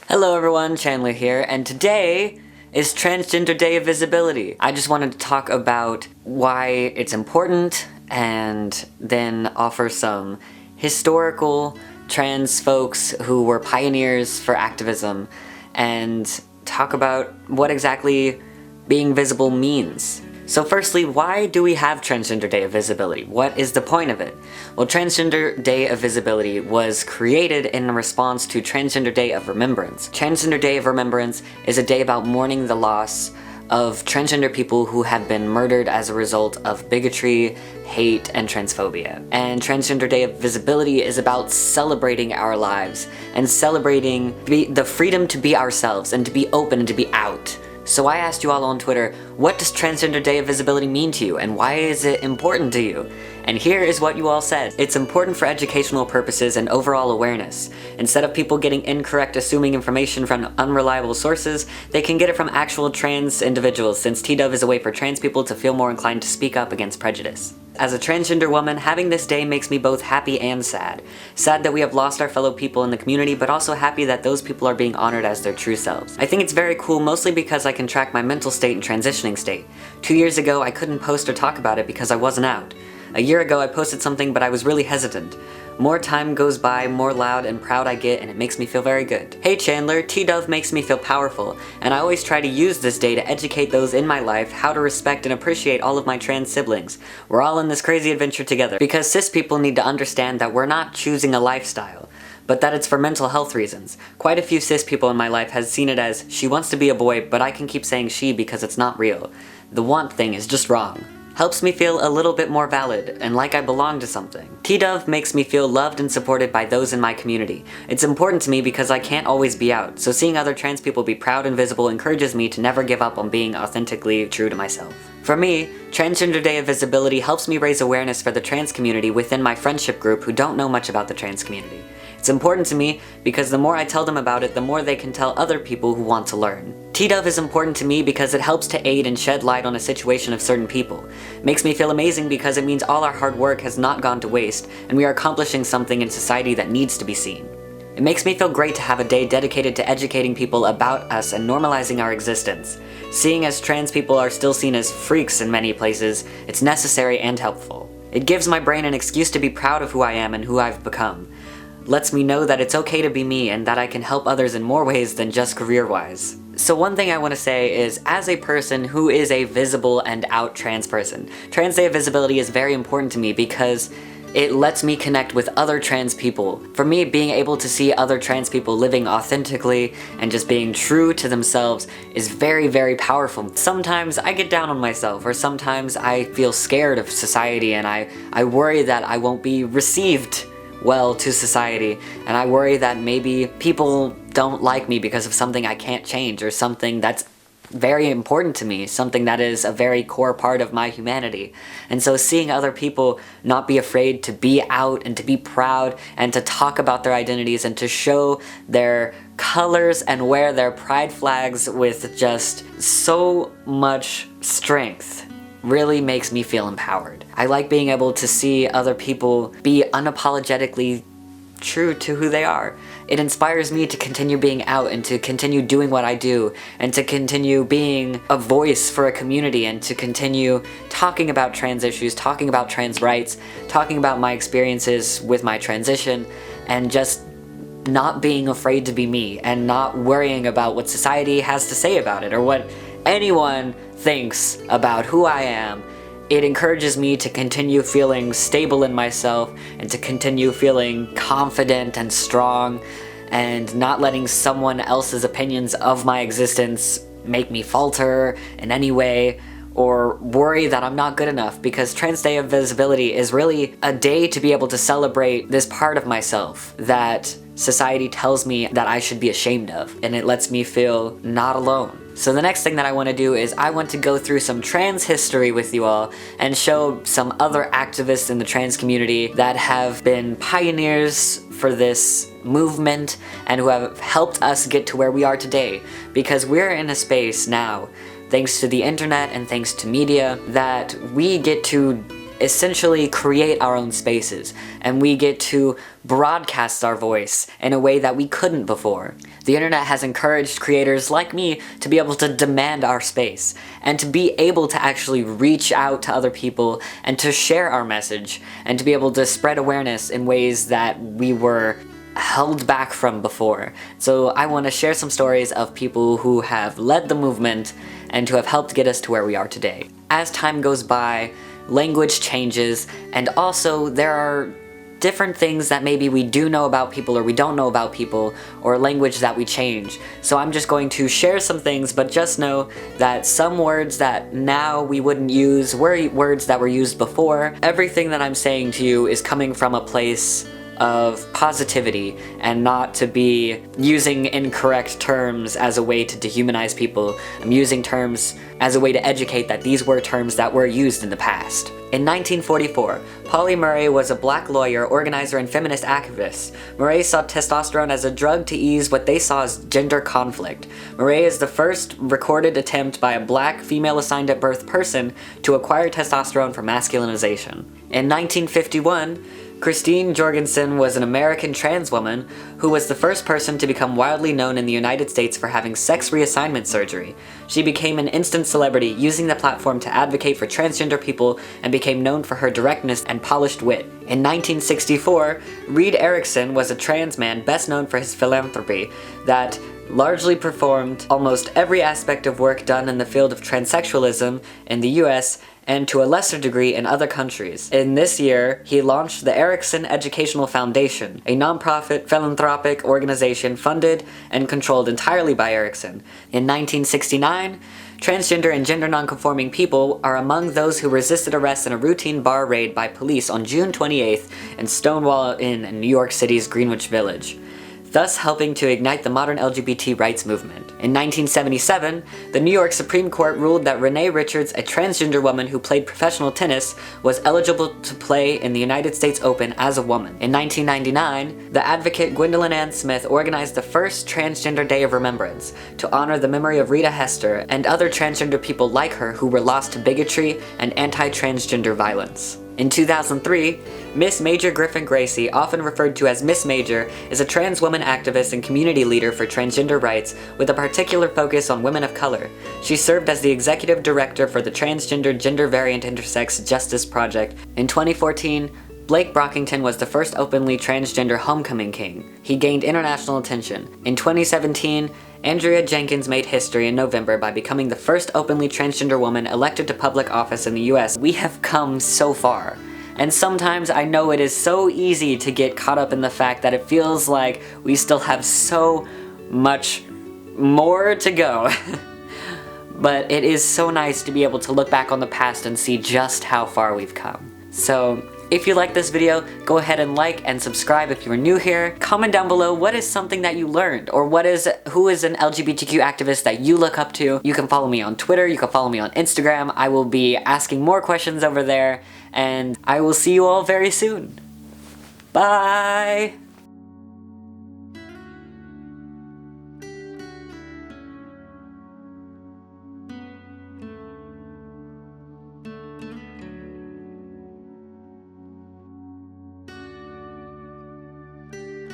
Hello everyone, Chandler here, and today is Transgender Day of Visibility. I just wanted to talk about why it's important and then offer some historical trans folks who were pioneers for activism and talk about what exactly being visible means. So firstly, why do we have Transgender Day of Visibility? What is the point of it? Well, Transgender Day of Visibility was created in response to Transgender Day of Remembrance. Transgender Day of Remembrance is a day about mourning the loss of transgender people who have been murdered as a result of bigotry, hate, and transphobia. And Transgender Day of Visibility is about celebrating our lives and celebrating the freedom to be ourselves and to be open and to be out. So I asked you all on Twitter, what does Transgender Day of Visibility mean to you, and why is it important to you? And here is what you all said. It's important for educational purposes and overall awareness. Instead of people getting incorrect assuming information from unreliable sources, they can get it from actual trans individuals, since TDOV is a way for trans people to feel more inclined to speak up against prejudice. As a transgender woman, having this day makes me both happy and sad. Sad that we have lost our fellow people in the community, but also happy that those people are being honored as their true selves. I think it's very cool, mostly because I can track my mental state and transitioning state. 2 years ago, I couldn't post or talk about it because I wasn't out. A year ago, I posted something, but I was really hesitant. More time goes by, more loud and proud I get, and it makes me feel very good. Hey Chandler, TDOV makes me feel powerful, and I always try to use this day to educate those in my life how to respect and appreciate all of my trans siblings. We're all in this crazy adventure together, because cis people need to understand that we're not choosing a lifestyle, but that it's for mental health reasons. Quite a few cis people in my life has seen it as, she wants to be a boy, but I can keep saying she because it's not real. The want thing is just wrong. Helps me feel a little bit more valid, and like I belong to something. TDOV makes me feel loved and supported by those in my community. It's important to me because I can't always be out, so seeing other trans people be proud and visible encourages me to never give up on being authentically true to myself. For me, Transgender Day of Visibility helps me raise awareness for the trans community within my friendship group who don't know much about the trans community. It's important to me because the more I tell them about it, the more they can tell other people who want to learn. TDOV is important to me because it helps to aid and shed light on a situation of certain people. It makes me feel amazing because it means all our hard work has not gone to waste, and we are accomplishing something in society that needs to be seen. It makes me feel great to have a day dedicated to educating people about us and normalizing our existence. Seeing as trans people are still seen as freaks in many places, it's necessary and helpful. It gives my brain an excuse to be proud of who I am and who I've become. Lets me know that it's okay to be me and that I can help others in more ways than just career-wise. So one thing I want to say is, as a person who is a visible and out trans person, Trans Day of Visibility is very important to me because it lets me connect with other trans people. For me, being able to see other trans people living authentically and just being true to themselves is very, very powerful. Sometimes I get down on myself, or sometimes I feel scared of society and I worry that I won't be received well to society, and I worry that maybe people don't like me because of something I can't change, or something that's very important to me, something that is a very core part of my humanity. And so seeing other people not be afraid to be out and to be proud and to talk about their identities and to show their colors and wear their pride flags with just so much strength really makes me feel empowered. I like being able to see other people be unapologetically true to who they are. It inspires me to continue being out and to continue doing what I do and to continue being a voice for a community and to continue talking about trans issues, talking about trans rights, talking about my experiences with my transition, and just not being afraid to be me and not worrying about what society has to say about it or what anyone thinks about who I am. It encourages me to continue feeling stable in myself and to continue feeling confident and strong and not letting someone else's opinions of my existence make me falter in any way or worry that I'm not good enough, because Trans Day of Visibility is really a day to be able to celebrate this part of myself that society tells me that I should be ashamed of, and it lets me feel not alone. So the next thing that I want to do is I want to go through some trans history with you all and show some other activists in the trans community that have been pioneers for this movement and who have helped us get to where we are today, because we're in a space now, thanks to the internet and thanks to media, that we get to essentially create our own spaces, and we get to broadcast our voice in a way that we couldn't before. The internet has encouraged creators like me to be able to demand our space, and to be able to actually reach out to other people and to share our message, and to be able to spread awareness in ways that we were held back from before. So I want to share some stories of people who have led the movement and who have helped get us to where we are today. As time goes by, language changes, and also there are different things that maybe we do know about people or we don't know about people, or language that we change. So I'm just going to share some things, but just know that some words that now we wouldn't use were words that were used before. Everything that I'm saying to you is coming from a place of positivity, and not to be using incorrect terms as a way to dehumanize people. I'm using terms as a way to educate that these were terms that were used in the past. In 1944, Pauli Murray was a black lawyer, organizer, and feminist activist. Murray saw testosterone as a drug to ease what they saw as gender conflict. Murray is the first recorded attempt by a black, female-assigned at birth person to acquire testosterone for masculinization. In 1951, Christine Jorgensen was an American trans woman who was the first person to become widely known in the United States for having sex reassignment surgery. She became an instant celebrity, using the platform to advocate for transgender people, and became known for her directness and polished wit. In 1964, Reed Eriksson was a trans man best known for his philanthropy that largely performed almost every aspect of work done in the field of transsexualism in the US and to a lesser degree in other countries. In this year, he launched the Eriksson Educational Foundation, a non-profit philanthropic organization funded and controlled entirely by Eriksson. In 1969, transgender and gender non-conforming people are among those who resisted arrest in a routine bar raid by police on June 28th in Stonewall Inn in New York City's Greenwich Village, thus helping to ignite the modern LGBT rights movement. In 1977, the New York Supreme Court ruled that Renee Richards, a transgender woman who played professional tennis, was eligible to play in the United States Open as a woman. In 1999, the advocate Gwendolyn Ann Smith organized the first Transgender Day of Remembrance to honor the memory of Rita Hester and other transgender people like her who were lost to bigotry and anti-transgender violence. In 2003, Miss Major Griffin-Gracy, often referred to as Miss Major, is a trans woman activist and community leader for transgender rights with a particular focus on women of color. She served as the executive director for the Transgender Gender Variant Intersex Justice Project. In 2014, Blake Brockington was the first openly transgender homecoming king. He gained international attention. In 2017, Andrea Jenkins made history in November by becoming the first openly transgender woman elected to public office in the US. We have come so far. And sometimes I know it is so easy to get caught up in the fact that it feels like we still have so much more to go. But it is so nice to be able to look back on the past and see just how far we've come. So, if you like this video, go ahead and like and subscribe if you're new here. Comment down below what is something that you learned, or who is an LGBTQ activist that you look up to. You can follow me on Twitter, you can follow me on Instagram. I will be asking more questions over there, and I will see you all very soon. Bye!